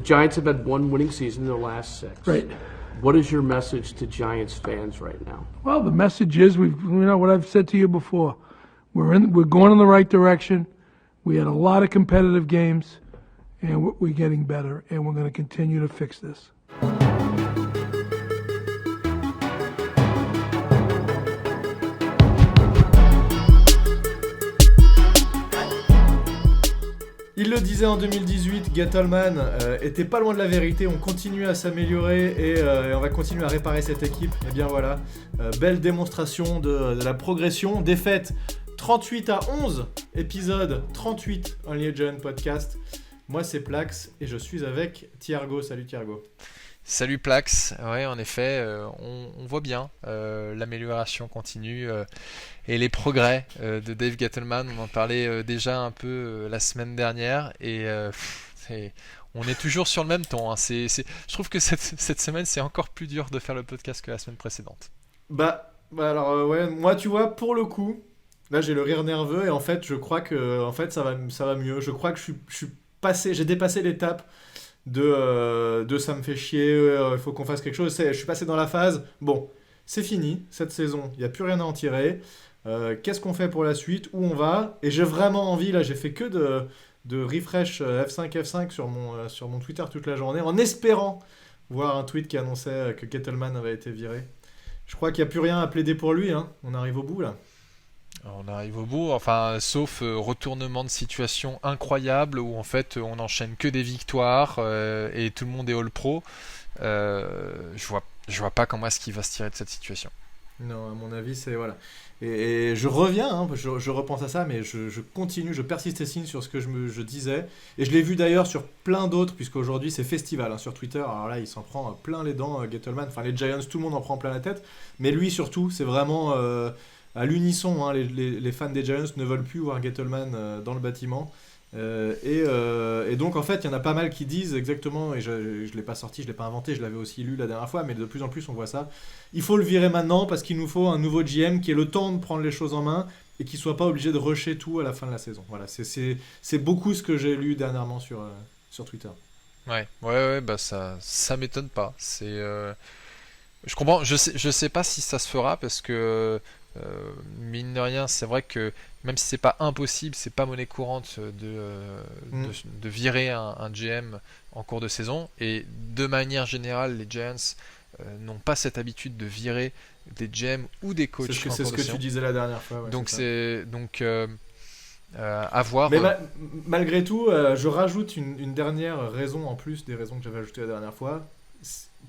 Giants have had one winning season in their last 6. Right. What is your message to Giants fans right now? Well, the message is what I've said to you before. We're going in the right direction. We had a lot of competitive games, and we're getting better, and we're going to continue to fix this. Il le disait en 2018, Gettleman était pas loin de la vérité, on continue à s'améliorer et on va continuer à réparer cette équipe. Et bien voilà, belle démonstration de la progression. Défaite 38-11, épisode 38 Only a Giant Podcast. Moi c'est Plax et je suis avec Thiergo. Salut Thiergo. Salut Plax, ouais en effet, on voit bien l'amélioration continue et les progrès de Dave Gettleman. On en parlait déjà un peu la semaine dernière et on est toujours sur le même ton. Hein. Je trouve que cette semaine c'est encore plus dur de faire le podcast que la semaine précédente. Alors ouais, moi tu vois pour le coup, là j'ai le rire nerveux et en fait je crois que en fait ça va mieux. Je crois que j'ai dépassé l'étape de ça me fait chier, il faut qu'on fasse quelque chose. Je suis passé dans la phase, bon, c'est fini, cette saison, il n'y a plus rien à en tirer. Qu'est-ce qu'on fait pour la suite? Où on va? Et j'ai vraiment envie, là j'ai fait que de refresh F5 sur mon Twitter toute la journée, en espérant voir un tweet qui annonçait que Gettleman avait été viré. Je crois qu'il n'y a plus rien à plaider pour lui, hein. On arrive au bout là. On arrive au bout, enfin, sauf retournement de situation incroyable où en fait on enchaîne que des victoires et tout le monde est all-pro. Je vois pas comment est-ce qu'il va se tirer de cette situation. Non, à mon avis, c'est voilà. Et je reviens, hein, je repense à ça, mais je continue, je persiste et signe sur ce que je disais. Et je l'ai vu d'ailleurs sur plein d'autres, puisqu'aujourd'hui c'est festival hein, sur Twitter. Alors là, il s'en prend plein les dents, Gettleman. Enfin, les Giants, tout le monde en prend plein la tête. Mais lui surtout, c'est vraiment à l'unisson. Hein, les fans des Giants ne veulent plus voir Gettleman dans le bâtiment. Et donc en fait il y en a pas mal qui disent exactement, et je l'ai pas sorti, je l'ai pas inventé, je l'avais aussi lu la dernière fois, mais de plus en plus on voit ça, il faut le virer maintenant parce qu'il nous faut un nouveau GM qui ait le temps de prendre les choses en main et qui soit pas obligé de rusher tout à la fin de la saison. Voilà, c'est beaucoup ce que j'ai lu dernièrement sur Twitter. Ouais, bah ça m'étonne pas. Je comprends, je sais pas si ça se fera parce que mine de rien, c'est vrai que même si c'est pas impossible, c'est pas monnaie courante de virer un GM en cours de saison. Et de manière générale, les Giants n'ont pas cette habitude de virer des GM ou des coachs en cours de saison. C'est ce que tu disais la dernière fois. Ouais, donc à voir. Mais malgré tout, je rajoute une dernière raison en plus des raisons que j'avais ajoutées la dernière fois.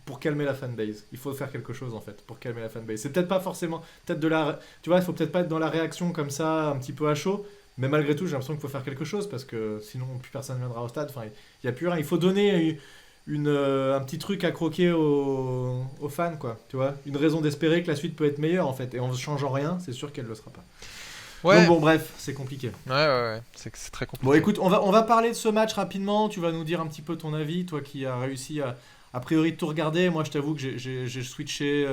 Pour calmer la fanbase, il faut faire quelque chose en fait pour calmer la fanbase. C'est peut-être pas forcément, tu vois, il faut peut-être pas être dans la réaction comme ça, un petit peu à chaud, mais malgré tout, j'ai l'impression qu'il faut faire quelque chose parce que sinon plus personne viendra au stade. Enfin, il y a plus rien. Il faut donner un petit truc à croquer aux fans, quoi. Tu vois, une raison d'espérer que la suite peut être meilleure en fait. Et en changeant rien, c'est sûr qu'elle le sera pas. Ouais. Donc bon, bref, c'est compliqué. Ouais, c'est très compliqué. Bon, écoute, on va parler de ce match rapidement. Tu vas nous dire un petit peu ton avis, toi qui as réussi a priori de tout regarder. Moi je t'avoue que j'ai switché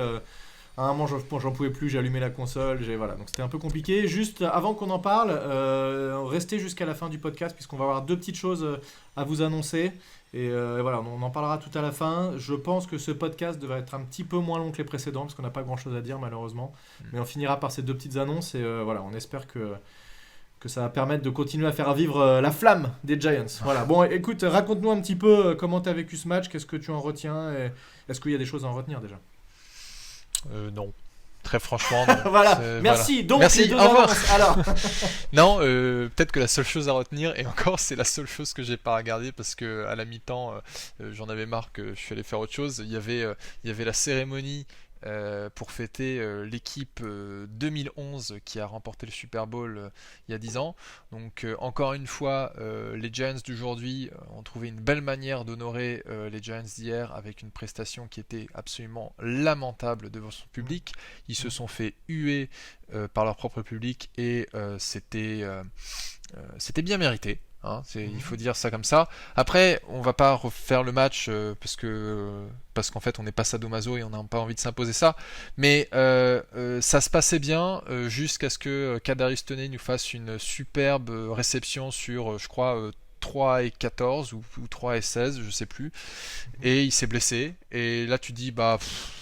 à un moment j'en pouvais plus, j'ai allumé la console, voilà, donc c'était un peu compliqué. Juste avant qu'on en parle, restez jusqu'à la fin du podcast puisqu'on va avoir deux petites choses à vous annoncer et voilà, on en parlera tout à la fin. Je pense que ce podcast devrait être un petit peu moins long que les précédents parce qu'on n'a pas grand chose à dire malheureusement, mais on finira par ces deux petites annonces et voilà, on espère que ça va permettre de continuer à faire vivre la flamme des Giants. Voilà. Bon, écoute, raconte-nous un petit peu comment tu as vécu ce match, qu'est-ce que tu en retiens, et est-ce qu'il y a des choses à en retenir déjà? Non. Très franchement, non. Voilà, merci. Voilà. Donc, merci, les deux au revoir. annonces, alors. Non, peut-être que la seule chose à retenir, et encore, c'est la seule chose que j'ai pas regardé parce que à la mi-temps, j'en avais marre que je suis allé faire autre chose. Il y avait la cérémonie pour fêter l'équipe 2011 qui a remporté le Super Bowl il y a 10 ans. Donc encore une fois, les Giants d'aujourd'hui ont trouvé une belle manière d'honorer les Giants d'hier avec une prestation qui était absolument lamentable devant son public. Ils se sont fait huer par leur propre public et c'était bien mérité. Hein, il faut dire ça comme ça. Après, on va pas refaire le match parce qu'en fait, on n'est pas sadomaso et on n'a pas envie de s'imposer ça. Mais ça se passait bien jusqu'à ce que Kadarius Toney nous fasse une superbe réception sur, je crois, 3-14 ou 3-16, je sais plus. Et il s'est blessé. Et là, tu dis,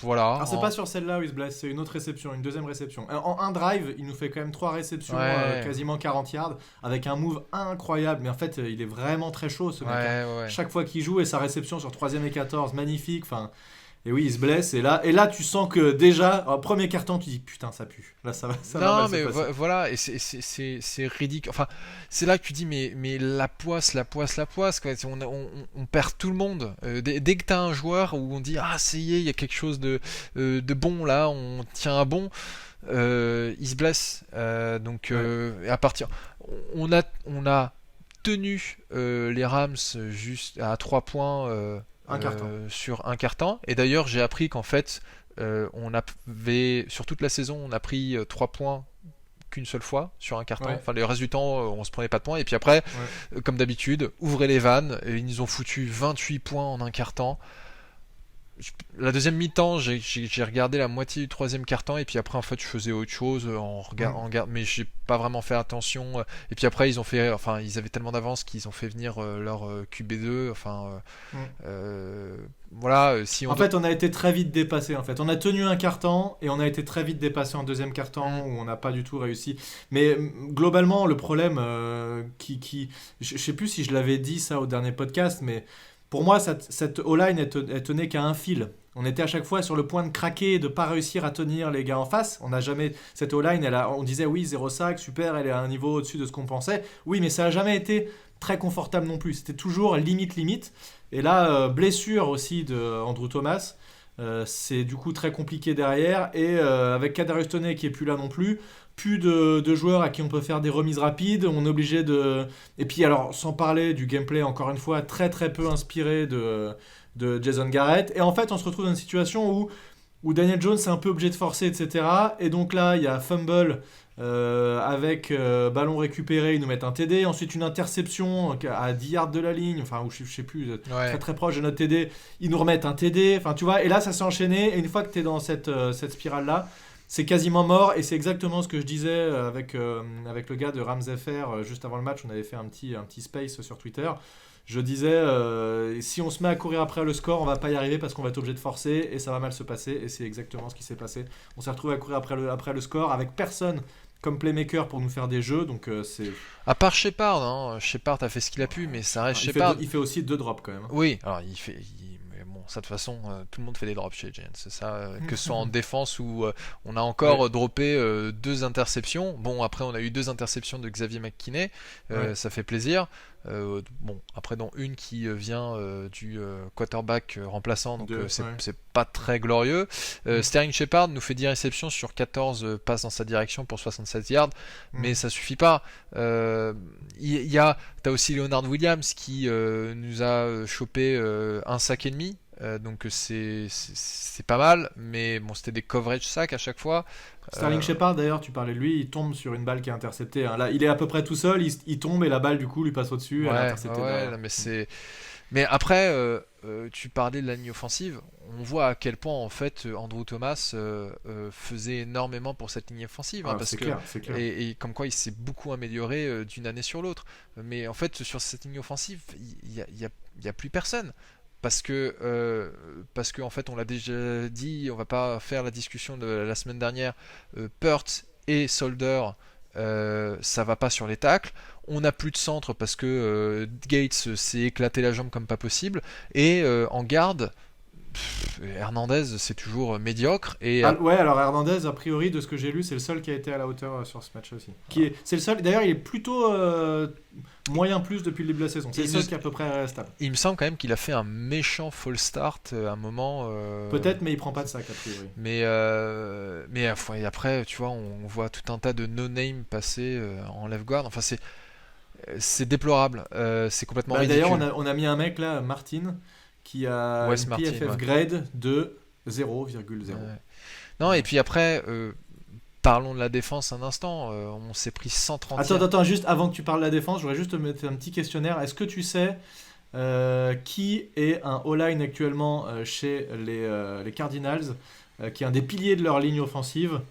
voilà. Alors, c'est pas sur celle-là où il se blesse, c'est une autre réception, une deuxième réception. En un drive, il nous fait quand même 3 réceptions, Ouais. quasiment 40 yards, avec un move incroyable. Mais en fait, il est vraiment très chaud, ce mec. Hein. Ouais. Chaque fois qu'il joue, et sa réception sur 3ème et 14, magnifique. Enfin, et oui, il se blesse. Et là, tu sens que déjà, au premier carton, tu dis putain, ça pue. Là, ça va Non, mal mais se passer. voilà, et c'est ridicule. Enfin, c'est là que tu dis, mais la poisse, quoi. On perd tout le monde. Dès que t'as un joueur où on dit, ah, ça y est, il y a quelque chose de bon là, on tient un bon, il se blesse. Donc, à partir. On a tenu les Rams juste à 3 points Un quart-temps. sur un quart-temps. Et d'ailleurs, j'ai appris qu'en fait, on avait, sur toute la saison, on a pris 3 points qu'une seule fois sur un quart-temps. Ouais. Enfin, le reste du temps, on se prenait pas de points. Et puis après, comme d'habitude, ouvrez les vannes. Et ils nous ont foutu 28 points en un quart-temps. La deuxième mi-temps, j'ai regardé la moitié du troisième quart-temps et puis après en fait je faisais autre chose mais j'ai pas vraiment fait attention. Et puis après ils avaient tellement d'avance qu'ils ont fait venir leur QB2. Voilà. En fait, on a été très vite dépassé. En fait, on a tenu un quart-temps et on a été très vite dépassé en deuxième quart-temps où on n'a pas du tout réussi. Mais globalement, le problème, je sais plus si je l'avais dit ça au dernier podcast, mais pour moi, cette O-line, elle tenait qu'à un fil. On était à chaque fois sur le point de craquer et de pas réussir à tenir les gars en face. On n'a jamais cette O-line. On disait oui, 0 sac, super, elle est à un niveau au-dessus de ce qu'on pensait. Oui, mais ça a jamais été très confortable non plus. C'était toujours limite. Et là, blessure aussi de Andrew Thomas. C'est du coup très compliqué derrière. Et avec Kadarius Toney qui est plus là non plus. Plus de joueurs à qui on peut faire des remises rapides. On est obligé de... Et puis alors, sans parler du gameplay, encore une fois, très très peu inspiré de Jason Garrett. Et en fait, on se retrouve dans une situation où Daniel Jones est un peu obligé de forcer, etc. Et donc là, il y a fumble avec ballon récupéré, ils nous mettent un TD. Ensuite, une interception à 10 yards de la ligne, enfin, ou je sais plus, très très proche de notre TD. Ils nous remettent un TD. Enfin, tu vois, et là, ça s'est enchaîné. Et une fois que tu es dans cette spirale-là, c'est quasiment mort et c'est exactement ce que je disais avec le gars de Rams FR juste avant le match. On avait fait un petit space sur Twitter. Je disais, si on se met à courir après le score, on va pas y arriver parce qu'on va être obligé de forcer et ça va mal se passer. Et c'est exactement ce qui s'est passé. On s'est retrouvé à courir après le score avec personne comme playmaker pour nous faire des jeux. Donc c'est... À part Shepard, hein. Shepard a fait ce qu'il a pu, mais ça reste Shepard. Il fait aussi 2 drops quand même. Oui, alors mais bon, ça de toute façon, tout le monde fait des drops chez Giants. C'est ça, que ce soit en défense ou on a encore droppé 2 interceptions. Bon, après on a eu 2 interceptions de Xavier McKinney, ça fait plaisir. Bon, après dont une qui vient du quarterback remplaçant, donc c'est pas très glorieux. Sterling Shepard nous fait 10 réceptions sur 14 passes dans sa direction pour 67 yards, mais ça suffit pas. T'as aussi Leonard Williams qui nous a chopé un sac et demi. Donc c'est pas mal, mais bon, c'était des coverage sacks à chaque fois. Sterling Shepard d'ailleurs, tu parlais de lui, il tombe sur une balle qui est interceptée. Hein. Là, il est à peu près tout seul, il tombe et la balle du coup lui passe au-dessus. Elle est interceptée derrière. Mais après, tu parlais de la ligne offensive. On voit à quel point en fait Andrew Thomas faisait énormément pour cette ligne offensive, parce que c'est clair. Et comme quoi il s'est beaucoup amélioré d'une année sur l'autre. Mais en fait, sur cette ligne offensive, il y a plus personne. Parce que en fait on l'a déjà dit, on va pas faire la discussion de la semaine dernière. Peart et Solder, ça va pas sur les tacles. On n'a plus de centre parce que Gates s'est éclaté la jambe comme pas possible. Et en garde, Hernandez c'est toujours médiocre. Et alors Hernandez, a priori de ce que j'ai lu, c'est le seul qui a été à la hauteur sur ce match aussi. C'est le seul. D'ailleurs, il est plutôt moyen plus depuis le début de la saison. C'est le seul qui est à peu près stable. Il me semble quand même qu'il a fait un méchant false start à un moment. Peut-être, mais il prend pas de sac a priori. Mais après, tu vois, on voit tout un tas de no-name passer en left guard. Enfin, c'est déplorable. C'est complètement ridicule. D'ailleurs, on a mis un mec là, Martin, qui a Wes une Martin, PFF grade de 0,0. Non, et puis après, parlons de la défense un instant. On s'est pris 130. Attends, juste avant que tu parles de la défense, je voudrais juste te mettre un petit questionnaire. Est-ce que tu sais qui est un O-line actuellement chez les Cardinals, qui est un des piliers de leur ligne offensive,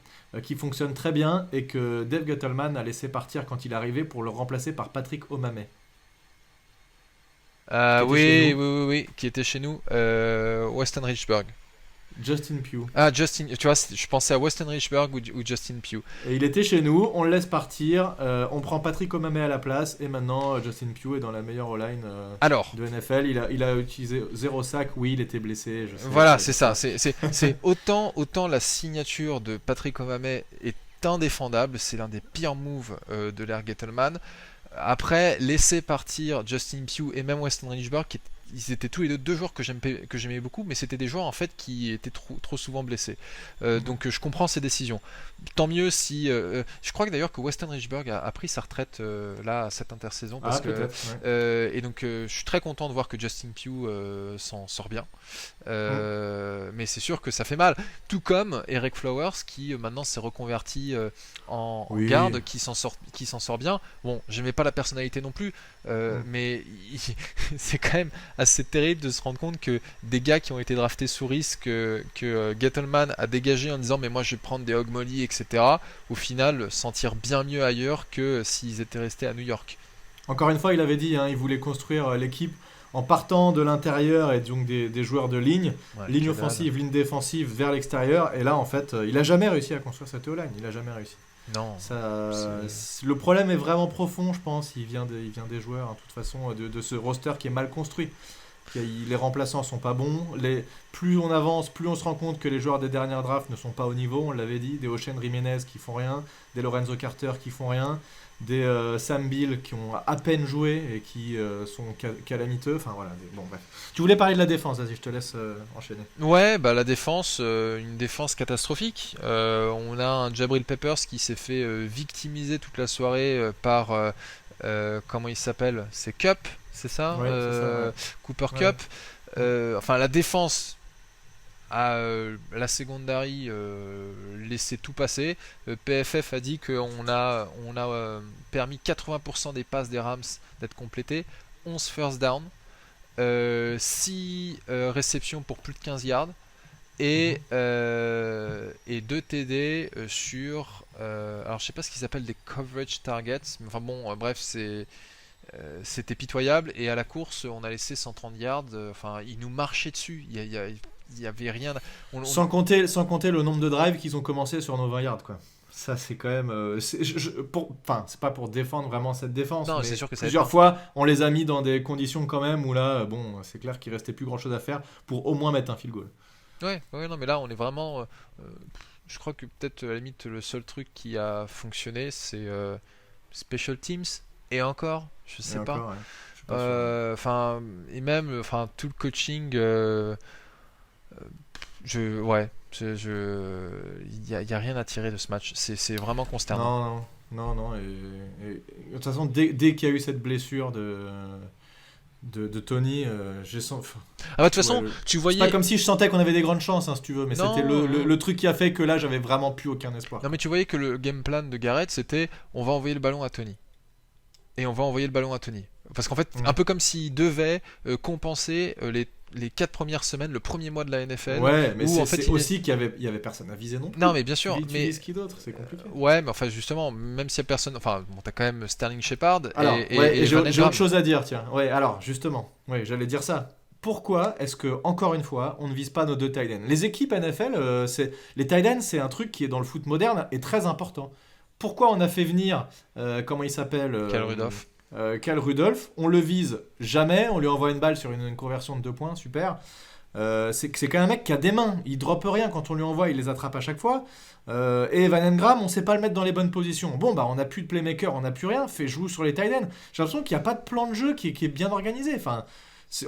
qui fonctionne très bien et que Dave Gettleman a laissé partir quand il est arrivé pour le remplacer par Patrick Omameh? était chez Oui, qui était chez nous. Weston Richburg. Justin Pugh. Ah, Justin, tu vois, je pensais à Weston Richburg ou Justin Pugh. Et il était chez nous, on le laisse partir, on prend Patrick Omameh à la place, et maintenant Justin Pugh est dans la meilleure O-line Alors, de NFL. Il a utilisé 0 sac, oui, il était blessé. Je sais, voilà, c'est ça. C'est autant la signature de Patrick Omameh est indéfendable, c'est l'un des pires moves de l'ère Gettleman. Après, laisser partir Justin Pugh et même Weston Richburg, ils étaient tous les deux joueurs que j'aimais beaucoup, mais c'était des joueurs en fait qui étaient trop souvent blessés. Donc je comprends ces décisions. Tant mieux si. Je crois que d'ailleurs que Weston Richburg a pris sa retraite là à cette intersaison parce que peut-être, ouais. et donc je suis très content de voir que Justin Pugh s'en sort bien. Mais c'est sûr que ça fait mal. Tout comme Eric Flowers qui maintenant s'est reconverti en garde, qui s'en sort bien. Bon, j'aimais pas la personnalité non plus, mais c'est quand même assez terrible de se rendre compte que des gars qui ont été draftés sous risque que Gettleman a dégagé en disant mais moi je vais prendre des Hog Molly, etc. Au final sentir bien mieux ailleurs que s'ils étaient restés à New York. Encore une fois, il avait dit, il voulait construire l'équipe en partant de l'intérieur et donc des joueurs de ligne, ligne offensive, ligne défensive vers l'extérieur. Et là, en fait, il a jamais réussi à construire cette O-line. Il a jamais réussi. Non. Le problème est vraiment profond, je pense. Il vient des joueurs, de toute façon, de ce roster qui est mal construit. Les remplaçants sont pas bons. Plus on avance, plus on se rend compte que les joueurs des dernières drafts ne sont pas au niveau. On l'avait dit, des Ocean Jiménez qui font rien, des Lorenzo Carter qui font rien, des Sam Beal qui ont à peine joué et qui sont calamiteux. Enfin voilà. Bon bref. Tu voulais parler de la défense, vas-y, je te laisse enchaîner. Ouais, bah la défense, une défense catastrophique. On a un Jabril Peppers qui s'est fait victimiser toute la soirée par comment il s'appelle, c'est Cup. C'est ça, ouais, c'est ça, ouais. Cooper Cup. Enfin, la défense a la secondary laissé tout passer. PFF a dit qu'on a permis 80% des passes des Rams d'être complétées, 11 first down, 6 réceptions pour plus de 15 yards et 2 TD sur alors je sais pas ce qu'ils appellent des coverage targets, mais enfin bon, bref, c'était pitoyable. Et à la course on a laissé 130 yards, enfin ils nous marchaient dessus, il y avait rien. Sans compter le nombre de drives qu'ils ont commencé sur nos 20 yards, quoi. Ça c'est quand même c'est pas pour défendre vraiment cette défense, non, mais c'est sûr que plusieurs fois on les a mis dans des conditions quand même où là bon, c'est clair qu'il restait plus grand chose à faire pour au moins mettre un field goal. Ouais, non mais là on est vraiment je crois que peut-être à la limite le seul truc qui a fonctionné c'est Special Teams, et encore je sais pas. Encore, ouais. Je suis pas Enfin, et même tout le coaching, il y a rien à tirer de ce match. C'est vraiment consternant. Non. Et de toute façon, dès qu'il y a eu cette blessure de Tony, j'ai senti. Ah bah, de toute façon, tu voyais. C'est pas comme si je sentais qu'on avait des grandes chances, si tu veux, mais non, c'était le truc qui a fait que là, j'avais vraiment plus aucun espoir. Non, mais tu voyais que le game plan de Garrett, c'était on va envoyer le ballon à Tony. Et on va envoyer le ballon à Tony. Parce qu'en fait, un peu comme s'il devait compenser les 4 premières semaines, le premier mois de la NFL. Ouais, mais où, c'est aussi qu'il y avait personne à viser non plus. Non, mais bien sûr. Mais qui d'autre, c'est compliqué. Ouais, mais enfin, justement, même s'il y a personne. Enfin, bon, t'as quand même Sterling Shepard. Alors, et j'ai autre chose à dire, tiens. Ouais, alors, justement, j'allais dire ça. Pourquoi est-ce que, encore une fois, on ne vise pas nos 2 tight ends ? Les équipes NFL, les tight ends, c'est un truc qui est dans le foot moderne et très important. Pourquoi on a fait venir, comment il s'appelle Cal Rudolph. Cal Rudolph, on le vise jamais, on lui envoie une balle sur une conversion de 2 points, super. C'est quand même un mec qui a des mains, il droppe rien quand on lui envoie, il les attrape à chaque fois. Et Van Engram, on sait pas le mettre dans les bonnes positions. Bon, bah on n'a plus de playmaker, on n'a plus rien, fait jouer sur les tight ends. J'ai l'impression qu'il n'y a pas de plan de jeu qui est bien organisé. Enfin,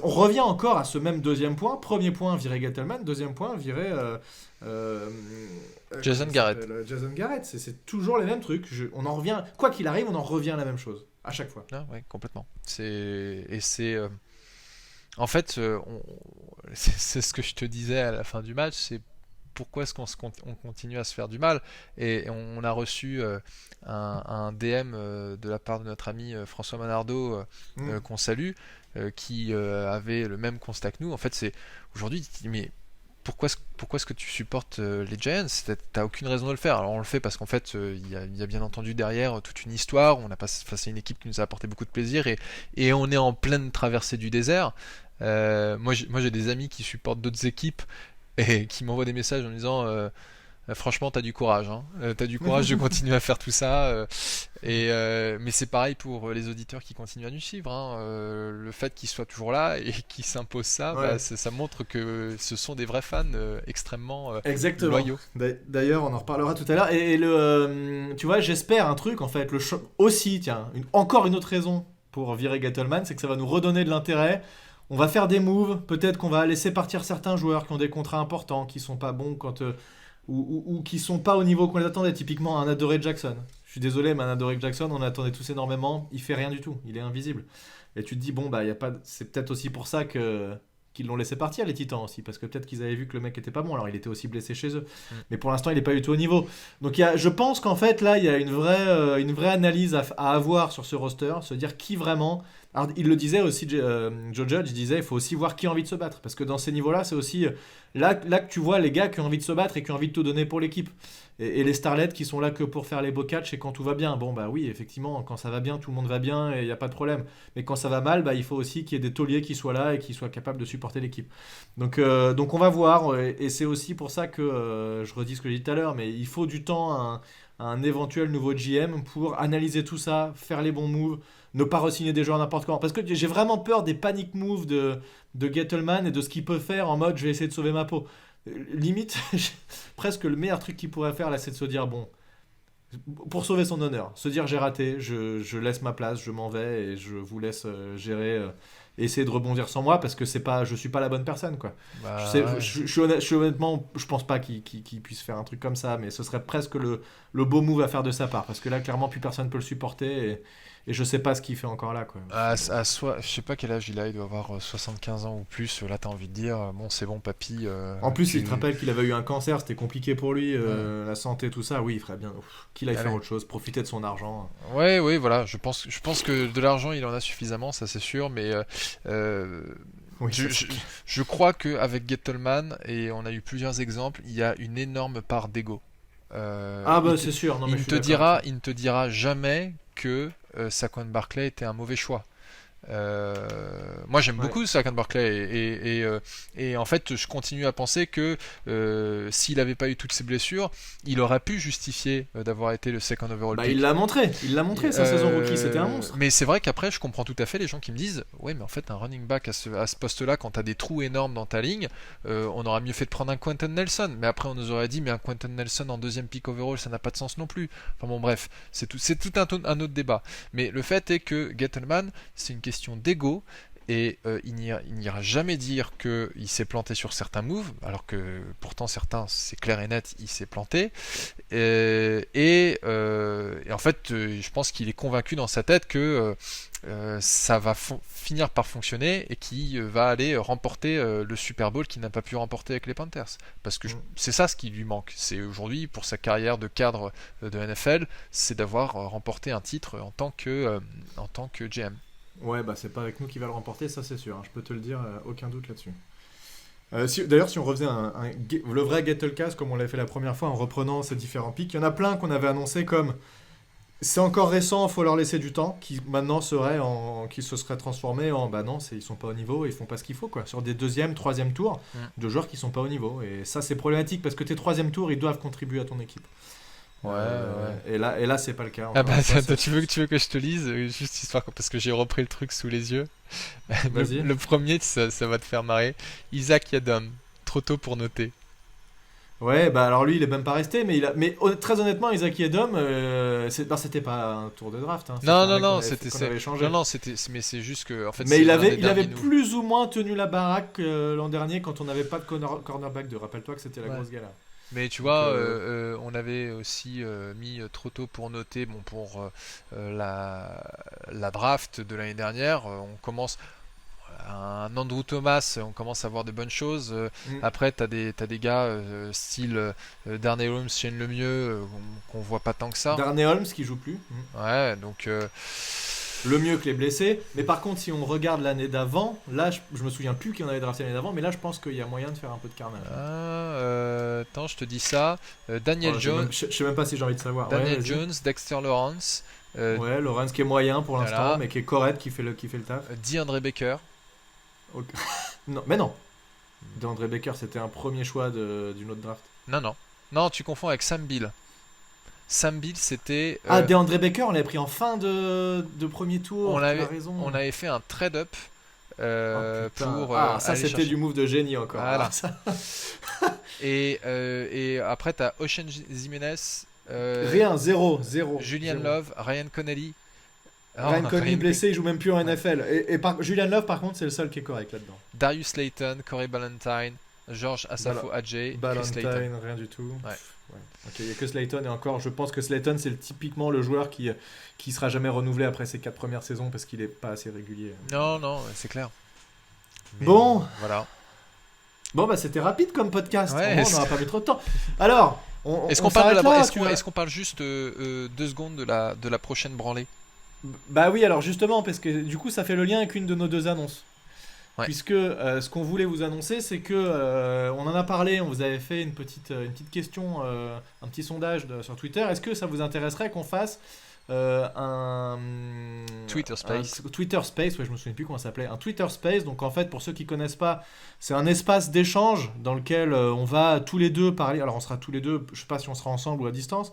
on revient encore à ce même deuxième point. Premier point, virer Gettleman. Deuxième point, virer Jason Garrett. Jason Garrett, c'est toujours les mêmes trucs. On en revient, quoi qu'il arrive, on en revient à la même chose à chaque fois. Ah, ouais, complètement. En fait, c'est ce que je te disais à la fin du match, c'est pourquoi est-ce on continue à se faire du mal. Et on a reçu un DM de la part de notre ami François Manardo, qu'on salue, qui avait le même constat que nous. En fait, c'est aujourd'hui, mais pourquoi est-ce que tu supportes les Giants? T'as aucune raison de le faire. Alors on le fait parce qu'en fait, il y a bien entendu derrière toute une histoire. On a passé face à une équipe qui nous a apporté beaucoup de plaisir et on est en pleine traversée du désert. Moi, j'ai des amis qui supportent d'autres équipes et qui m'envoient des messages en me disant franchement, t'as du courage, hein. T'as du courage de continuer à faire tout ça. Mais c'est pareil pour les auditeurs qui continuent à nous suivre, hein. Le fait qu'ils soient toujours là et qu'ils s'imposent ça, Ouais. ça montre que ce sont des vrais fans extrêmement Exactement. loyaux. D'ailleurs, on en reparlera tout à l'heure. Tu vois, j'espère un truc en fait. Aussi, tiens, encore une autre raison pour virer Gettleman, c'est que ça va nous redonner de l'intérêt. On va faire des moves. Peut-être qu'on va laisser partir certains joueurs qui ont des contrats importants, qui sont pas bons ou qui sont pas au niveau qu'on les attendait. Typiquement, un Adoree Jackson. Je suis désolé, mais un Adoree Jackson, on attendait tous énormément. Il fait rien du tout. Il est invisible. Et tu te dis, bon, bah, c'est peut-être aussi pour ça qu'ils l'ont laissé partir, les Titans aussi, parce que peut-être qu'ils avaient vu que le mec était pas bon, alors il était aussi blessé chez eux. Mais pour l'instant, il n'est pas du tout au niveau. Donc je pense qu'en fait, là, il y a une vraie analyse à avoir sur ce roster, se dire qui vraiment... Alors, il le disait aussi, Joe Judge, il disait, il faut aussi voir qui a envie de se battre, parce que dans ces niveaux-là, c'est aussi là que tu vois les gars qui ont envie de se battre et qui ont envie de tout donner pour l'équipe. Et les starlets qui sont là que pour faire les beaux catchs et quand tout va bien. Bon, bah oui, effectivement, quand ça va bien, tout le monde va bien et il n'y a pas de problème. Mais quand ça va mal, bah, il faut aussi qu'il y ait des tauliers qui soient là et qui soient capables de supporter l'équipe. Donc on va voir. Et c'est aussi pour ça que, je redis ce que j'ai dit tout à l'heure, mais il faut du temps à un éventuel nouveau GM pour analyser tout ça, faire les bons moves, ne pas re-signer des joueurs n'importe quand. Parce que j'ai vraiment peur des panic moves de Gettleman et de ce qu'il peut faire en mode je vais essayer de sauver ma peau. Limite, presque le meilleur truc qu'il pourrait faire là, c'est de se dire bon, pour sauver son honneur, se dire j'ai raté, je laisse ma place, je m'en vais et je vous laisse gérer, essayer de rebondir sans moi parce que je suis pas la bonne personne quoi. Bah, Je suis honnêtement, je pense pas qu'il puisse faire un truc comme ça, mais ce serait presque le beau move à faire de sa part parce que là clairement plus personne peut le supporter et je sais pas ce qu'il fait encore là quoi. je sais pas quel âge il a, il doit avoir 75 ans ou plus. Là, t'as envie de dire, bon, c'est bon, papy. En plus, il te rappelle qu'il avait eu un cancer, c'était compliqué pour lui, la santé, tout ça. Oui, il ferait bien qu'il aille faire autre chose, profiter de son argent. Ouais, voilà. Je pense que de l'argent, il en a suffisamment, ça c'est sûr. Mais Oui, je crois qu'avec Gettleman, et on a eu plusieurs exemples, il y a une énorme part d'ego. C'est sûr. Non, mais Il ne te dira jamais que Saquon Barkley était un mauvais choix. Moi j'aime beaucoup Saquon Barkley et en fait je continue à penser que s'il n'avait pas eu toutes ces blessures il aurait pu justifier d'avoir été le second overall pick. Il l'a montré sa saison rookie, c'était un monstre. Mais c'est vrai qu'après je comprends tout à fait les gens qui me disent ouais mais en fait un running back à ce poste là quand t'as des trous énormes dans ta ligne, on aurait mieux fait de prendre un Quentin Nelson, mais après on nous aurait dit mais un Quentin Nelson en deuxième pick overall ça n'a pas de sens non plus. Enfin bon bref, c'est tout un autre débat, mais le fait est que Gettleman c'est une question d'ego et il n'ira jamais dire qu'il s'est planté sur certains moves alors que pourtant certains c'est clair et net il s'est planté et en fait je pense qu'il est convaincu dans sa tête que ça va finir par fonctionner et qu'il va aller remporter le Super Bowl qu'il n'a pas pu remporter avec les Panthers parce que c'est ça ce qui lui manque, c'est aujourd'hui pour sa carrière de cadre de NFL c'est d'avoir remporté un titre en tant que GM. Ouais, bah c'est pas avec nous qu'il va le remporter, ça c'est sûr, hein, je peux te le dire, aucun doute là-dessus. D'ailleurs, si on refaisait le vrai Gettlecast comme on l'avait fait la première fois en reprenant ces différents pics, il y en a plein qu'on avait annoncé comme c'est encore récent, il faut leur laisser du temps, qui maintenant qui se seraient transformés en bah non, ils sont pas au niveau, ils font pas ce qu'il faut quoi, sur des deuxième, troisième tours de joueurs qui sont pas au niveau, et ça c'est problématique parce que tes troisième tours ils doivent contribuer à ton équipe. Ouais. Et là c'est pas le cas. Ah bah tu veux que je te lise juste histoire parce que j'ai repris le truc sous les yeux. Le premier ça va te faire marrer. Isaac Yadom, trop tôt pour noter. Ouais, bah alors lui il est même pas resté, mais très honnêtement Isaac Yadom, c'était pas un tour de draft. Hein, mais c'est juste que en fait. Mais il avait plus ou moins tenu la baraque l'an dernier quand on n'avait pas de cornerback. Rappelle-toi que c'était la grosse galère. Mais tu vois, on avait aussi mis trop tôt pour noter pour la draft de l'année dernière. On commence un Andrew Thomas, on commence à voir de bonnes choses. Après, t'as des gars style Darnay Holmes, Shane Lemieux, qu'on voit pas tant que ça. Darnay Holmes qui joue plus. Ouais, donc le mieux que les blessés. Mais par contre, si on regarde l'année d'avant, là, je me souviens plus qui on avait drafté l'année d'avant, mais là, je pense qu'il y a moyen de faire un peu de carnage. Attends, je te dis ça. Daniel Jones, Je sais même pas si j'ai envie de savoir. Daniel Ouais, vas-y. Jones, Dexter Lawrence, Ouais, Lawrence qui est moyen pour l'instant, voilà. mais qui est correct, qui fait le taf. DeAndre Baker. Non, mais non. DeAndre Baker, c'était un premier choix d'une autre draft. Non, tu confonds avec Sam Beal. Sam Beal, c'était. Ah, DeAndre Baker, on l'avait pris en fin de premier tour. on tu as avait, raison. on avait fait un trade-up Oh, putain. pour. Ça, aller c'était chercher. du move de génie encore. Voilà. Ah, ça- Et après, t'as Ocean Jimenez, Rien, zéro. Julian Zéro. Love, Ryan Connelly. Ryan Connelly Ryan blessé, il joue même plus en NFL. Julian Love, par contre, c'est le seul qui est correct là-dedans. Darius Slayton, Corey Ballantyne, George Asafo Adjei, Chris Slayton. Ballantyne, rien du tout. Ouais. Ok, il n'y a que Slayton et encore, je pense que Slayton, c'est typiquement le joueur qui sera jamais renouvelé après ses 4 premières saisons parce qu'il est pas assez régulier. Non, c'est clair. Mais Bon. Voilà. Bon, bah c'était rapide comme podcast. Ouais, Au moins, on n'aura pas mis trop de temps. Alors, Est-ce on qu'on parle, s'arrête là, est-ce qu'on parle juste 2 secondes de la prochaine branlée? Bah oui, alors justement, parce que du coup, ça fait le lien avec une de nos 2 annonces. Ouais. Puisque ce qu'on voulait vous annoncer, c'est que on en a parlé, on vous avait fait une petite question, un petit sondage sur Twitter. Est-ce que ça vous intéresserait qu'on fasse un Twitter Space. un Twitter Space, ouais, je me souviens plus comment ça s'appelait. Un Twitter Space, donc en fait, pour ceux qui connaissent pas, c'est un espace d'échange dans lequel on va tous les deux parler. Alors on sera tous les deux, je sais pas si on sera ensemble ou à distance.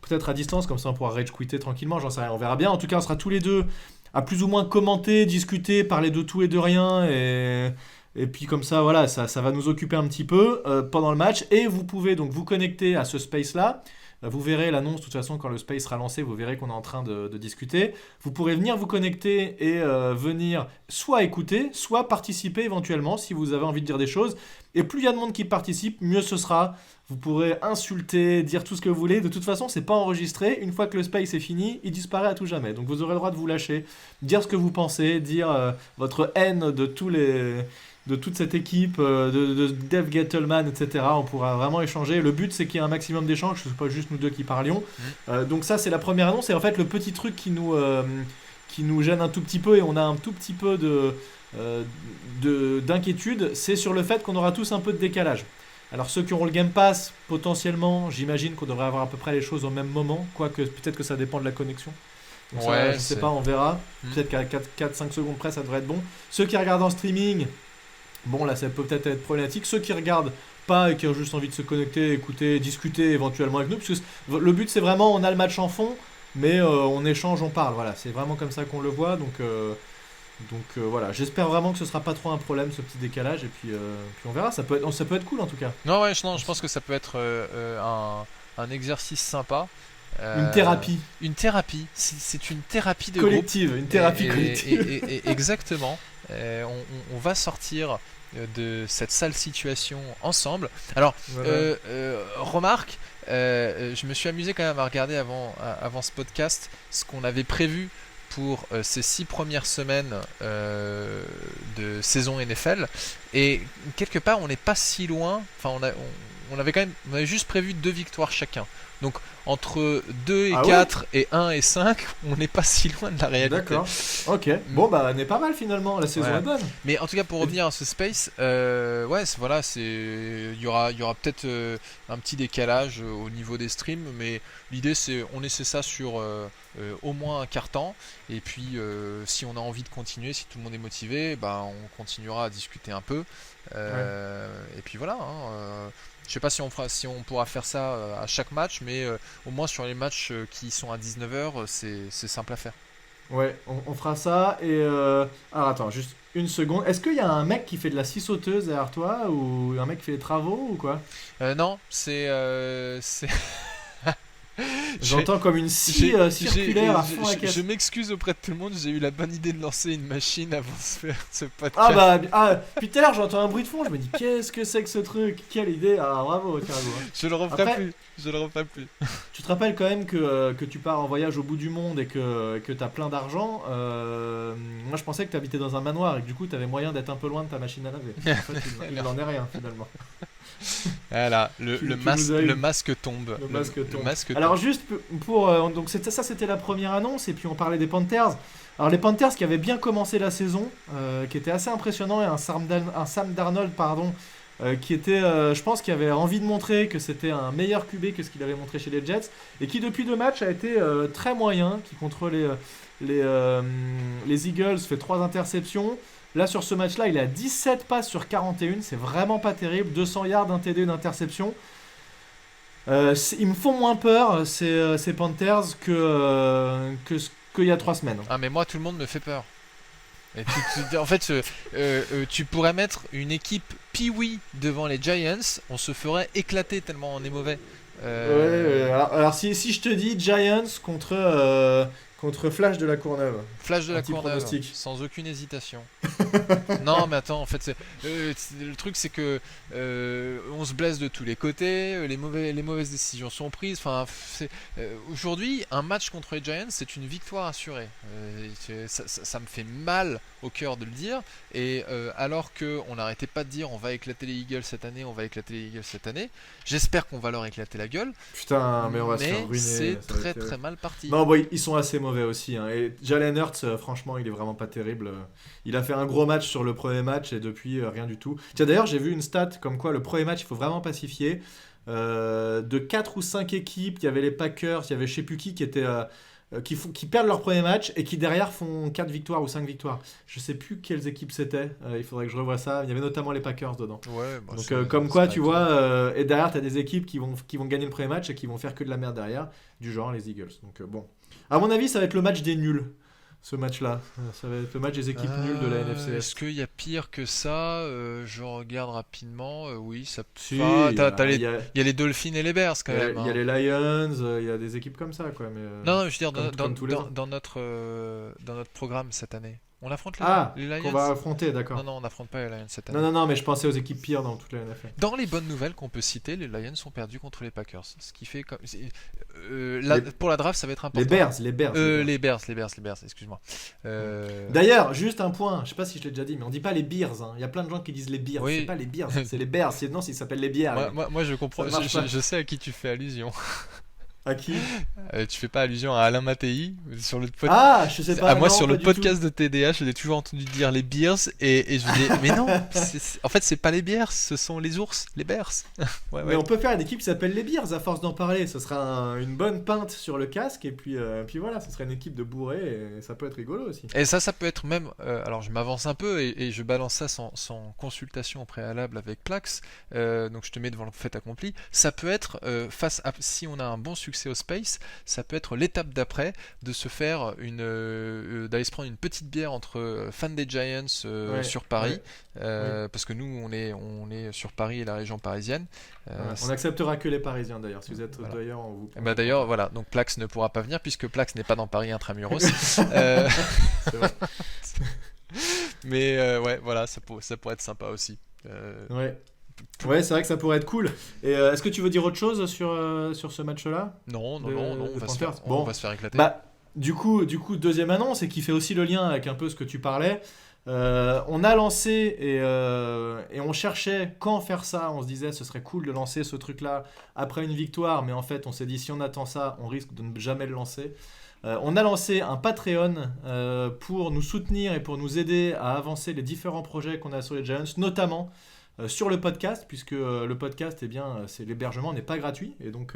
Peut-être à distance, comme ça on pourra rage quitter tranquillement, j'en sais rien, on verra bien. En tout cas, on sera tous les deux à plus ou moins commenter, discuter, parler de tout et de rien. Et puis comme ça, voilà, ça va nous occuper un petit peu pendant le match. Et vous pouvez donc vous connecter à ce space-là. Vous verrez l'annonce, de toute façon, quand le space sera lancé, vous verrez qu'on est en train de discuter. Vous pourrez venir vous connecter et venir soit écouter, soit participer éventuellement si vous avez envie de dire des choses. Et plus il y a de monde qui participe, mieux ce sera. Vous pourrez insulter, dire tout ce que vous voulez. De toute façon, c'est pas enregistré. Une fois que le space est fini, il disparaît à tout jamais. Donc vous aurez le droit de vous lâcher, dire ce que vous pensez, dire votre haine de toute cette équipe, de Dave Gettleman, etc. On pourra vraiment échanger. Le but, c'est qu'il y ait un maximum d'échanges, que ce soit pas juste nous deux qui parlions. Donc ça, c'est la première annonce. Et en fait, le petit truc qui nous gêne un tout petit peu, et on a un tout petit peu d'inquiétude, c'est sur le fait qu'on aura tous un peu de décalage. Alors ceux qui auront le Game Pass, potentiellement, j'imagine qu'on devrait avoir à peu près les choses au même moment, quoique peut-être que ça dépend de la connexion. Donc ça, Ouais, je sais c'est- pas, on verra. Mm. Peut-être qu'à 4-5 secondes près, ça devrait être bon. Ceux qui regardent en streaming, bon là ça peut peut-être être problématique. Ceux qui regardent pas et qui ont juste envie de se connecter, écouter, discuter éventuellement avec nous, parce que le but c'est vraiment, on a le match en fond, mais on échange, on parle. Voilà, c'est vraiment comme ça qu'on le voit. Donc voilà, j'espère vraiment que ce sera pas trop un problème ce petit décalage, et puis on verra. Ça peut être cool en tout cas. Non, ouais, je pense que ça peut être un exercice sympa. Une thérapie Une thérapie. C'est une thérapie de groupe. collective, une thérapie Et- collective. et exactement. On va sortir de cette sale situation ensemble. Alors, Voilà. remarque, je me suis amusé quand même à regarder avant ce podcast ce qu'on avait prévu pour ces 6 premières semaines de saison NFL. Et quelque part, on n'est pas si loin. Enfin, on avait juste prévu 2 victoires chacun. Donc, entre 2 et Ah ouais 4 et 1 et 5, on n'est pas si loin de la réalité. D'accord. Ok. Bon bah on est pas mal finalement. La saison Voilà. est bonne. Mais en tout cas, pour revenir à ce space, ouais, voilà, il y aura peut-être un petit décalage au niveau des streams, mais l'idée c'est on essaie ça sur au moins un quart temps, et puis si on a envie de continuer, si tout le monde est motivé, bah, on continuera à discuter un peu. Et puis voilà. Je sais pas si on pourra faire ça à chaque match, mais au moins sur les matchs qui sont à 19h, c'est simple à faire. Ouais, on fera ça. Et alors attends, juste une seconde. Est-ce qu'il y a un mec qui fait de la scie sauteuse derrière toi, ou un mec qui fait des travaux ou quoi? Non, c'est J'entends comme une scie circulaire à fond à caisse. Je m'excuse auprès de tout le monde, j'ai eu la bonne idée de lancer une machine avant de faire ce podcast. Puis tout à l'heure j'entends un bruit de fond, je me dis qu'est-ce que c'est que ce truc? Quelle idée! Ah bravo Thiago. Je le referai Après- plus. Je le referai plus. Tu te rappelles quand même que tu pars en voyage au bout du monde et que t'as plein d'argent. Moi je pensais que t'habitais dans un manoir et que du coup t'avais moyen d'être un peu loin de ta machine à laver. En fait, il n'en est rien finalement. Voilà, Tu nous as eu. le masque tombe. Le masque tombe. Le masque Alors juste pour donc c'était la première annonce et puis on parlait des Panthers. Alors les Panthers qui avaient bien commencé la saison, qui était assez impressionnant et un Sam Darnold qui était, je pense, qui avait envie de montrer que c'était un meilleur QB que ce qu'il avait montré chez les Jets et qui depuis 2 matchs a été très moyen, qui contre les Eagles fait 3 interceptions. Là sur ce match-là, il a 17 passes sur 41, c'est vraiment pas terrible, 200 yards, 1 TD, une interception. Ils me font moins peur ces Panthers qu'il y a 3 semaines. Ah mais moi tout le monde me fait peur. Et en fait, tu pourrais mettre une équipe Pee-wee devant les Giants, on se ferait éclater tellement on est mauvais. Ouais. Alors si je te dis Giants contre Flash de la Courneuve. Flash de la Petit Courneuve, pronostic. sans aucune hésitation. Non, mais attends, en fait, le truc c'est que on se blesse de tous les côtés, les mauvaises décisions sont prises. Enfin, aujourd'hui, un match contre les Giants, c'est une victoire assurée. Ça me fait mal au cœur de le dire. Et alors que on n'arrêtait pas de dire on va éclater les Eagles cette année, j'espère qu'on va leur éclater la gueule. Putain, mais on va se faire ruiner. C'est ça va très être- très mal parti. Non, bon, ils sont assez mauvais aussi. Hein. Et Jalen Hurts, franchement, il est vraiment pas terrible. Il a fait un gros match sur le premier match et depuis, rien du tout. Tiens, d'ailleurs, j'ai vu une stat comme quoi le premier match, il faut vraiment pacifier. De 4 ou 5 équipes, il y avait les Packers, il y avait je sais plus qui était, qui perdent leur premier match et qui derrière font 4 victoires ou 5 victoires. Je sais plus quelles équipes c'était. Il faudrait que je revoie ça. Il y avait notamment les Packers dedans. Ouais, bah, Donc comme quoi tu vois et derrière tu as des équipes qui vont gagner le premier match et qui vont faire que de la merde derrière, du genre les Eagles. Donc bon. À mon avis, ça va être le match des nuls. Ce match-là, ça va être le match des équipes nulles de la NFC. Est-ce qu'il y a pire que ça? Je regarde rapidement. Oui, ça. Si, Ah, il y a- il il y a- y a les Dolphins et les Bears quand il y a- même. il y a hein. les Lions, il y a des équipes comme ça quoi. Mais Non, je veux dire comme tous les ans. dans notre programme cette année. On affronte les Lions. qu'on va affronter, d'accord. Non, on n'affronte pas les Lions cette année. Non, mais je pensais aux équipes pires dans toute la NFL. Dans les bonnes nouvelles qu'on peut citer, les Lions sont perdus contre les Packers. Ce qui fait comme. Pour la draft, ça va être important. Les Bears. Les Bears, excuse-moi. D'ailleurs, juste un point, je sais pas si je l'ai déjà dit, mais on dit pas les Bears. Hein. Il y a plein de gens qui disent les Bears. Oui. C'est pas les Bears, c'est les Bears. Sinon, s'ils s'appellent les bières. Moi, je comprends. Ça marche pas. Je sais à qui tu fais allusion. À qui? Tu fais pas allusion à Alain Mattei sur le podcast. Ah, je sais pas. Moi, non, sur pas le du podcast de TDA, je l'ai toujours entendu dire les Bears et je me dis, mais non, en fait, c'est pas les Bears, ce sont les ours, les Bears. tout. Mais on peut faire une équipe qui s'appelle les Bears à force d'en parler. Ce sera une bonne pinte sur le casque et puis voilà, ce sera une équipe de bourrés et ça peut être rigolo aussi. Et ça peut être même. Alors, je m'avance un peu et je balance ça sans consultation au préalable avec Plax. Donc, je te mets devant le fait accompli. Ça peut être si on a un bon succès au Space, ça peut être l'étape d'après de se faire d'aller se prendre une petite bière entre fans des Giants sur Paris, parce que nous on est sur Paris et la région parisienne. On acceptera que les Parisiens d'ailleurs. Si vous êtes d'ailleurs, on vous. D'ailleurs, voilà, donc Plax ne pourra pas venir puisque Plax n'est pas dans Paris intramuros. C'est vrai. Mais ouais, voilà, ça pourrait être sympa aussi. Ouais, c'est vrai que ça pourrait être cool. Et est-ce que tu veux dire autre chose sur ce match-là? Non, de on va se faire, Bon. on va se faire éclater. Bah, du coup, deuxième annonce et qui fait aussi le lien avec un peu ce que tu parlais. On a lancé et on cherchait quand faire ça. On se disait ce serait cool de lancer ce truc-là après une victoire, mais en fait on s'est dit si on attend ça, on risque de ne jamais le lancer. On a lancé un Patreon pour nous soutenir et pour nous aider à avancer les différents projets qu'on a sur les Giants, notamment sur le podcast, puisque le podcast, c'est l'hébergement n'est pas gratuit, et donc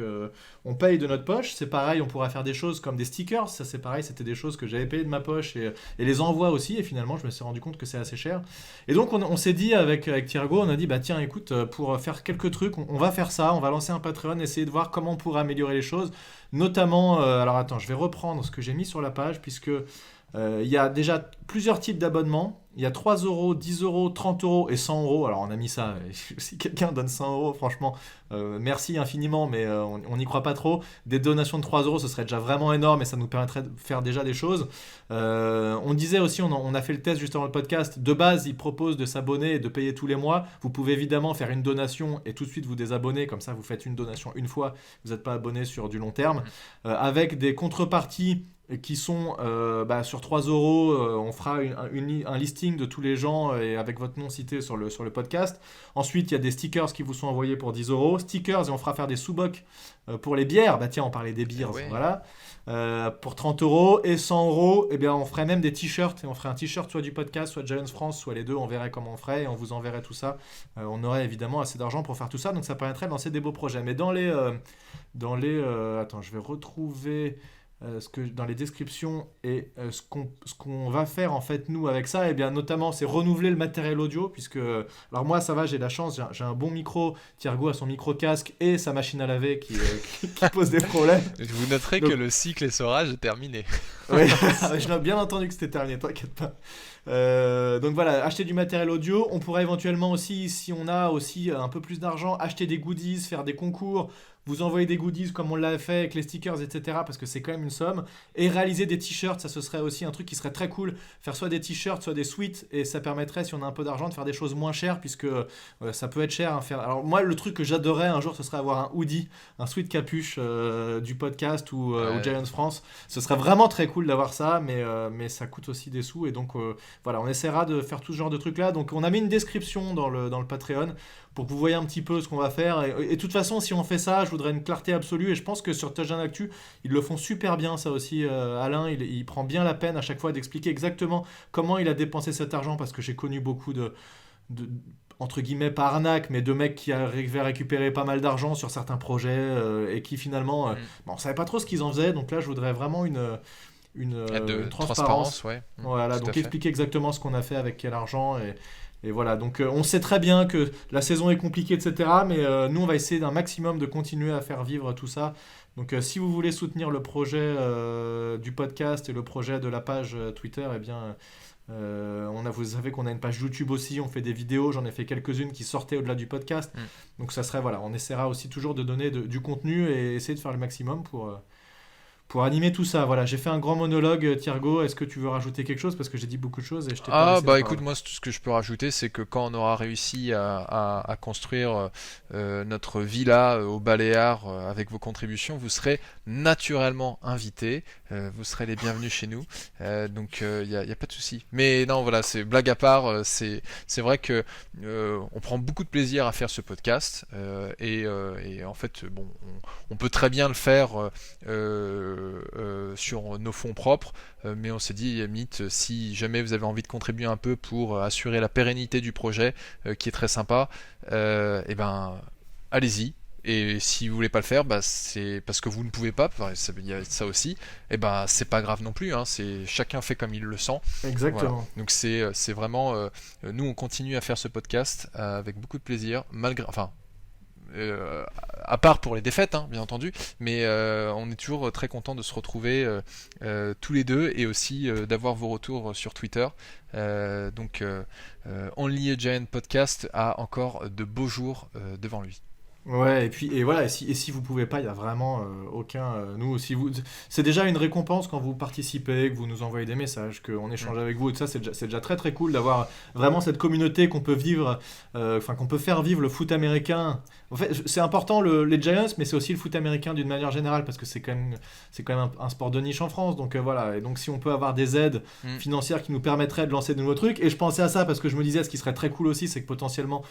on paye de notre poche. C'est pareil, on pourra faire des choses comme des stickers, ça c'est pareil, c'était des choses que j'avais payées de ma poche, et les envois aussi, et finalement je me suis rendu compte que c'est assez cher. Et donc on s'est dit avec Thiergo, on a dit, bah tiens écoute, pour faire quelques trucs, on va faire ça, on va lancer un Patreon, essayer de voir comment on pourrait améliorer les choses, notamment, alors attends, je vais reprendre ce que j'ai mis sur la page, puisque il y a déjà plusieurs types d'abonnements. Il y a 3 euros, 10 euros, 30 euros et 100 euros. Alors on a mis ça. Si quelqu'un donne 100 euros, franchement, merci infiniment, mais on n'y croit pas trop. Des donations de 3 euros, ce serait déjà vraiment énorme et ça nous permettrait de faire déjà des choses. On disait aussi, on a fait le test juste avant le podcast. De base, ils proposent de s'abonner et de payer tous les mois. Vous pouvez évidemment faire une donation et tout de suite vous désabonner. Comme ça, vous faites une donation une fois. Vous n'êtes pas abonné sur du long terme. Avec des contreparties qui sont sur 3 euros, on fera un listing de tous les gens et avec votre nom cité sur le podcast. Ensuite, il y a des stickers qui vous sont envoyés pour 10 euros. Stickers, et on fera faire des sous-bocs pour les bières. Bah tiens, on parlait des beers, ouais. voilà. Pour 30 euros et 100 euros, eh bien, on ferait même des t-shirts. Et on ferait un t-shirt soit du podcast, soit Giants France, soit les deux. On verrait comment on ferait et on vous enverrait tout ça. On aurait évidemment assez d'argent pour faire tout ça. Donc ça permettrait de lancer des beaux projets. Mais attends, je vais retrouver dans les descriptions et ce qu'on va faire en fait nous avec ça, et bien notamment c'est renouveler le matériel audio, puisque alors moi ça va, j'ai la chance, j'ai un bon micro, Thiergo a son micro casque et sa machine à laver qui pose des problèmes. Vous noterez que le cycle essorage est terminé. Oui, je l'ai bien entendu que c'était terminé, t'inquiète pas. Donc voilà, acheter du matériel audio. On pourrait éventuellement aussi, si on a aussi un peu plus d'argent, acheter des goodies, faire des concours, vous envoyer des goodies comme on l'a fait avec les stickers, etc. parce que c'est quand même une somme. Et réaliser des t-shirts, ça ce serait aussi un truc qui serait très cool. Faire soit des t-shirts, soit des sweats, et ça permettrait, si on a un peu d'argent, de faire des choses moins chères, puisque ça peut être cher. Alors moi, le truc que j'adorerais un jour, ce serait avoir un hoodie, un sweat capuche du podcast ou Giants France. Ce serait vraiment très cool d'avoir ça, mais ça coûte aussi des sous, et donc voilà, on essaiera de faire tout ce genre de trucs là. Donc on a mis une description dans le Patreon pour que vous voyez un petit peu ce qu'on va faire. Et de toute façon, si on fait ça, je voudrais une clarté absolue, et je pense que sur Touchdown Actu, ils le font super bien, ça aussi. Alain, il prend bien la peine à chaque fois d'expliquer exactement comment il a dépensé cet argent, parce que j'ai connu beaucoup de entre guillemets pas arnaque, mais de mecs qui arrivaient à récupérer pas mal d'argent sur certains projets et qui finalement, on savait pas trop ce qu'ils en faisaient. Donc là, je voudrais vraiment une transparence. Ouais. Voilà, donc expliquer exactement ce qu'on a fait, avec quel argent, et voilà. Donc on sait très bien que la saison est compliquée, etc. Mais nous, on va essayer d'un maximum de continuer à faire vivre tout ça. Donc si vous voulez soutenir le projet du podcast et le projet de la page Twitter, eh bien... vous savez qu'on a une page YouTube aussi, on fait des vidéos, j'en ai fait quelques-unes qui sortaient au-delà du podcast. Donc ça serait, voilà, on essaiera aussi toujours de donner du contenu et essayer de faire le maximum pour animer tout ça. Voilà, j'ai fait un grand monologue. Thiergo, est-ce que tu veux rajouter quelque chose, parce que j'ai dit beaucoup de choses et je t'ai pas laissé écoute, moi tout ce que je peux rajouter, c'est que quand on aura réussi à construire notre villa aux Baléares avec vos contributions, vous serez naturellement invités, vous serez les bienvenus chez nous, donc il y a pas de souci. Mais non, voilà, c'est blague à part, c'est vrai que on prend beaucoup de plaisir à faire ce podcast, et en fait bon, on peut très bien le faire sur nos fonds propres, mais on s'est dit, limite, si jamais vous avez envie de contribuer un peu pour assurer la pérennité du projet, qui est très sympa, et ben allez-y. Et si vous voulez pas le faire, c'est parce que vous ne pouvez pas, il y a ça aussi, et ben c'est pas grave non plus, hein, chacun fait comme il le sent. Exactement. Voilà. Donc c'est vraiment, nous on continue à faire ce podcast avec beaucoup de plaisir, malgré, à part pour les défaites, hein, bien entendu, mais on est toujours très content de se retrouver tous les deux, et aussi d'avoir vos retours sur Twitter. Donc Only a Giant Podcast a encore de beaux jours devant lui. Ouais, et voilà, et si vous pouvez pas, il y a vraiment aucun c'est déjà une récompense quand vous participez, que vous nous envoyez des messages, qu'on échange avec vous, et tout ça, c'est déjà très très cool d'avoir vraiment cette communauté qu'on peut vivre, qu'on peut faire vivre le foot américain. En fait, c'est important les Giants, mais c'est aussi le foot américain d'une manière générale, parce que c'est quand même un sport de niche en France. Donc voilà, et donc si on peut avoir des aides financières qui nous permettraient de lancer de nouveaux trucs, et je pensais à ça parce que je me disais, ce qui serait très cool aussi, c'est que potentiellement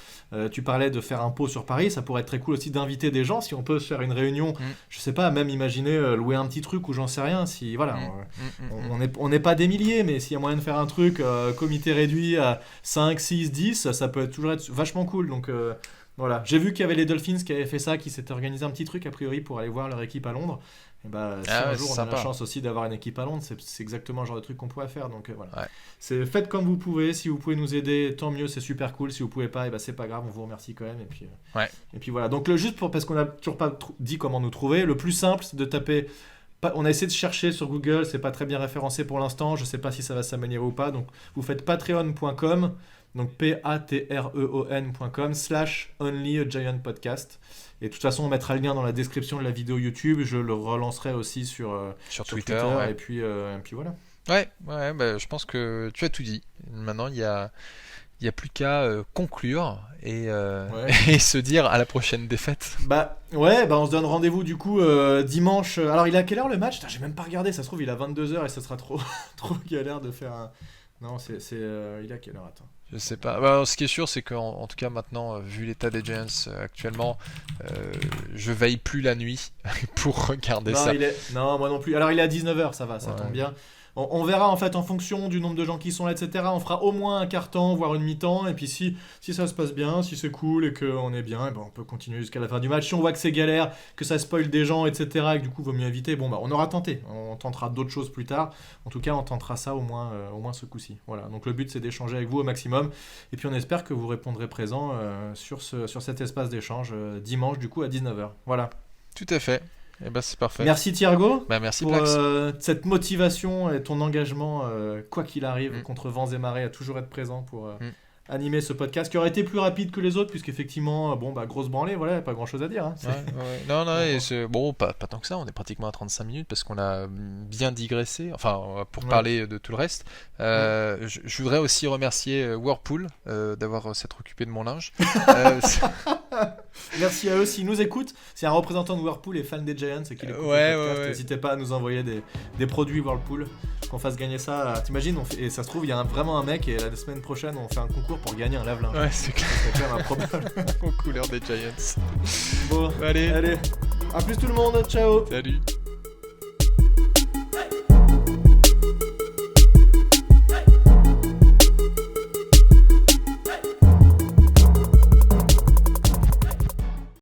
tu parlais de faire un pot sur Paris, ça pourrait être très cool aussi d'inviter des gens, si on peut se faire une réunion, je sais pas, même imaginer louer un petit truc, ou j'en sais rien, si voilà, on n'est pas des milliers, mais s'il y a moyen de faire un truc comité réduit à 5, 6, 10, ça peut toujours être vachement cool. Donc voilà, j'ai vu qu'il y avait les Dolphins qui avaient fait ça, qui s'étaient organisé un petit truc a priori pour aller voir leur équipe à Londres. Et si un jour on a la chance aussi d'avoir une équipe à Londres, c'est exactement le genre de truc qu'on pourrait faire. Donc voilà, faites comme vous pouvez. Si vous pouvez nous aider, tant mieux, c'est super cool. Si vous pouvez pas, c'est pas grave, on vous remercie quand même. Et puis voilà. Donc juste parce qu'on a toujours pas dit comment nous trouver, le plus simple, c'est de taper. On a essayé de chercher sur Google, c'est pas très bien référencé pour l'instant. Je sais pas si ça va s'améliorer ou pas. Donc vous faites patreon.com. Donc patreon.com/Only a Giant Podcast. Et de toute façon, on mettra le lien dans la description de la vidéo YouTube. Je le relancerai aussi sur Twitter. Et puis voilà. Ouais, je pense que tu as tout dit. Maintenant, il y a il n'y a plus qu'à conclure et, Ouais. et se dire à la prochaine défaite. Bah ouais, bah on se donne rendez-vous du coup dimanche. Alors il est à quelle heure le match? Putain, j'ai même pas regardé, ça se trouve il est à 22h et ça sera trop, trop galère de faire un... Non, il est à quelle heure? Attends. Je sais pas. Bah, ce qui est sûr, c'est qu'en tout cas maintenant, vu l'état des Giants actuellement, je veille plus la nuit pour regarder Non, ça. non, moi non plus. Alors il est à 19h, ça va, ça Ouais. tombe bien. On verra en fait en fonction du nombre de gens qui sont là, etc. On fera au moins un quart-temps, voire une mi-temps. Et puis si ça se passe bien, si c'est cool et qu'on est bien, et ben on peut continuer jusqu'à la fin du match. Si on voit que c'est galère, que ça spoil des gens, etc. Et que du coup vaut mieux éviter, bon bah on aura tenté. On tentera d'autres choses plus tard. En tout cas, on tentera ça au moins ce coup-ci. Voilà. Donc le but c'est d'échanger avec vous au maximum. Et puis on espère que vous répondrez présent sur cet espace d'échange dimanche du coup à 19h. Voilà. Tout à fait. Et ben c'est parfait. Merci Thiergo. Bah, merci Pour Plax. cette motivation et ton engagement, quoi qu'il arrive, Mm. contre vents et marées, à toujours être présent pour Mm. animer ce podcast qui aurait été plus rapide que les autres, puisqu'effectivement, bon, bah, grosse branlée, voilà, pas grand chose à dire. Hein. Ouais. Non, et bon, pas tant que ça, on est pratiquement à 35 minutes parce qu'on a bien digressé, enfin, pour Ouais. parler de tout le reste. Je voudrais aussi remercier Whirlpool d'avoir s'être occupé de mon linge. Merci à eux s'ils nous écoutent. Si un représentant de Whirlpool est fan des Giants et qu'il écoute Ouais, le podcast, ouais. n'hésitez pas à nous envoyer des produits Whirlpool, qu'on fasse gagner ça. T'imagines, et ça se trouve, il y a vraiment un mec et la semaine prochaine, on fait un concours pour gagner un lave-linge. Ouais, c'est clair, C'est quand même improbable. aux couleurs des Giants. Bon, Allez, allez, à plus tout le monde, ciao. salut.